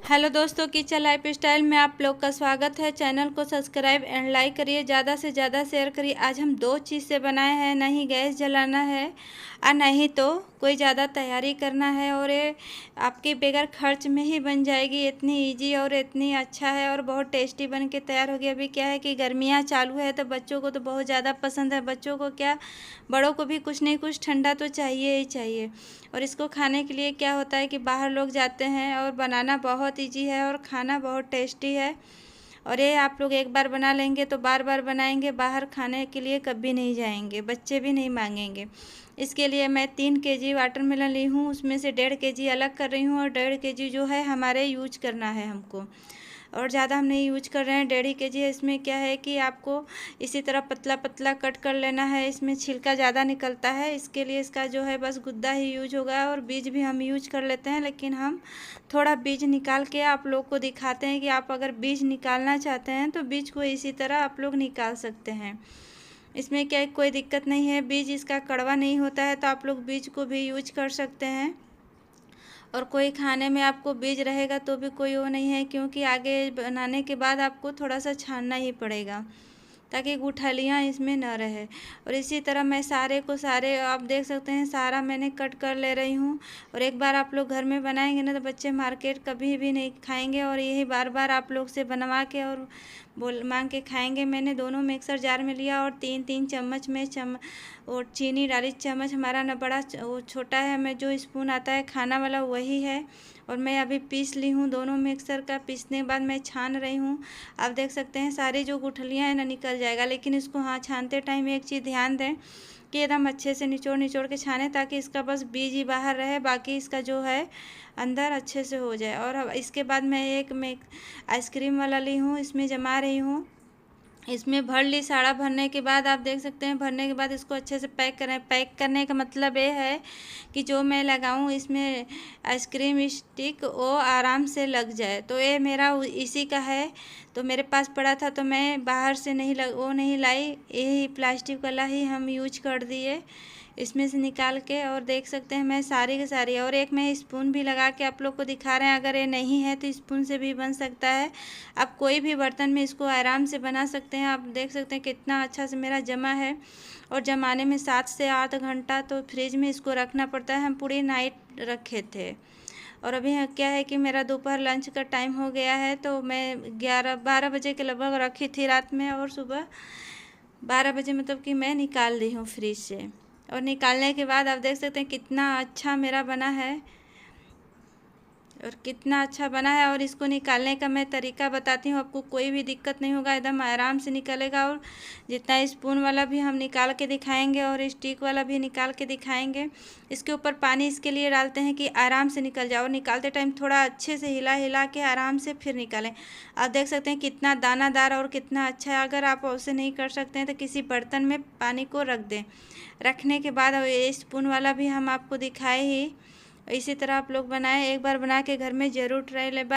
Hello दोस्तों, kitchen life style में आप लोग का स्वागत है। चैनल को सब्सक्राइब एंड लाइक करिए, ज़्यादा से ज़्यादा शेयर करिए। आज हम दो चीज़ से बनाए हैं, नहीं गैस जलाना है और नहीं तो कोई ज़्यादा तैयारी करना है, और ये आपके बगैर खर्च में ही बन जाएगी। इतनी इजी और इतनी अच्छा है और बहुत टेस्टी बन के तैयार हो गया। अभी क्या है कि गर्मियाँ चालू है तो बच्चों को तो बहुत ज़्यादा पसंद है। बच्चों को क्या, बड़ों को भी कुछ नहीं कुछ ठंडा तो चाहिए ही चाहिए। और इसको खाने के लिए क्या होता है कि बाहर लोग जाते हैं और बनाना बहुत इजी है और खाना बहुत टेस्टी है। और ये आप लोग एक बार बना लेंगे तो बार बार बनाएंगे, बाहर खाने के लिए कभी नहीं जाएंगे, बच्चे भी नहीं मांगेंगे। इसके लिए मैं 3 kg वाटरमेलन ली हूँ, उसमें से 1.5 kg अलग कर रही हूँ और 1.5 kg जो है हमारे यूज करना है हमको, और ज़्यादा हम नहीं यूज कर रहे हैं। 1.5 kg है। इसमें क्या है कि आपको इसी तरह पतला पतला कट कर लेना है। इसमें छिलका ज़्यादा निकलता है, इसके लिए इसका जो है बस गुद्दा ही यूज होगा, और बीज भी हम यूज कर लेते हैं। लेकिन हम थोड़ा बीज निकाल के आप लोग को दिखाते हैं कि आप अगर बीज निकालना चाहते हैं तो बीज को इसी तरह आप लोग निकाल सकते हैं। इसमें क्या कोई दिक्कत नहीं है, बीज इसका कड़वा नहीं होता है, तो आप लोग बीज को भी यूज कर सकते हैं। और कोई खाने में आपको बीज रहेगा तो भी कोई वो नहीं है, क्योंकि आगे बनाने के बाद आपको थोड़ा सा छानना ही पड़ेगा ताकि गुठलियाँ इसमें न रहे। और इसी तरह मैं सारे आप देख सकते हैं, सारा मैंने कट कर ले रही हूँ। और एक बार आप लोग घर में बनाएंगे ना तो बच्चे मार्केट कभी भी नहीं खाएंगे, और यही बार बार आप लोग से बनवा के और मांग के खाएंगे। मैंने दोनों मिक्सर जार में लिया और 3-3 चम्मच में और चीनी डाली। चम्मच हमारा ना बड़ा वो छोटा है, हमें जो स्पून आता है खाना वाला वही है। और मैं अभी पीस ली हूँ दोनों मिक्सर का। पीसने के बाद मैं छान रही हूँ। आप देख सकते हैं सारी जो गुठलियाँ हैं ना निकल जाएगा। लेकिन इसको छानते टाइम एक चीज़ ध्यान दें कि एकदम अच्छे से निचोड़ निचोड़ के छाने, ताकि इसका बस बीज ही बाहर रहे, बाकी इसका जो है अंदर अच्छे से हो जाए। और अब इसके बाद मैं आइसक्रीम वाला ली हूँ, इसमें जमा रही हूँ। इसमें भर ली। साड़ा भरने के बाद आप देख सकते हैं, भरने के बाद इसको अच्छे से पैक करें। पैक करने का मतलब ये है कि जो मैं लगाऊं इसमें आइसक्रीम स्टिक वो आराम से लग जाए। तो ये मेरा इसी का है, तो मेरे पास पड़ा था तो मैं बाहर से वो नहीं लाई, यही प्लास्टिक वाला ही हम यूज कर दिए इसमें से निकाल के। और देख सकते हैं मैं सारी की सारी, और एक मैं स्पून भी लगा के आप लोग को दिखा रहे हैं। अगर ये नहीं है तो स्पून से भी बन सकता है। आप कोई भी बर्तन में इसको आराम से बना सकते हैं। आप देख सकते हैं कितना अच्छा से मेरा जमा है। और जमाने में 7 से 8 घंटा तो फ्रिज में इसको रखना पड़ता है। हम पूरी नाइट रखे थे। और अभी क्या है कि मेरा दोपहर लंच का टाइम हो गया है, तो मैं 11-12 बजे के लगभग रखी थी रात में, और सुबह 12 बजे मतलब कि मैं निकाल दी हूँ फ्रिज से। और निकालने के बाद आप देख सकते हैं कितना अच्छा मेरा बना है, और कितना अच्छा बना है। और इसको निकालने का मैं तरीका बताती हूँ, आपको कोई भी दिक्कत नहीं होगा, एकदम आराम से निकलेगा। और जितना स्पून वाला भी हम निकाल के दिखाएंगे और स्टिक वाला भी निकाल के दिखाएंगे। इसके ऊपर पानी इसके लिए डालते हैं कि आराम से निकल जाए, और निकालते टाइम थोड़ा अच्छे से हिला हिला के आराम से फिर निकालें। आप देख सकते हैं कितना दानादार और कितना अच्छा है। अगर आप उसे नहीं कर सकते हैं तो किसी बर्तन में पानी को रख दें। रखने के बाद ये स्पून वाला भी हम आपको दिखाए ही, इसी तरह आप लोग बनाएं। एक बार बना के घर में ज़रूर ट्राई लें।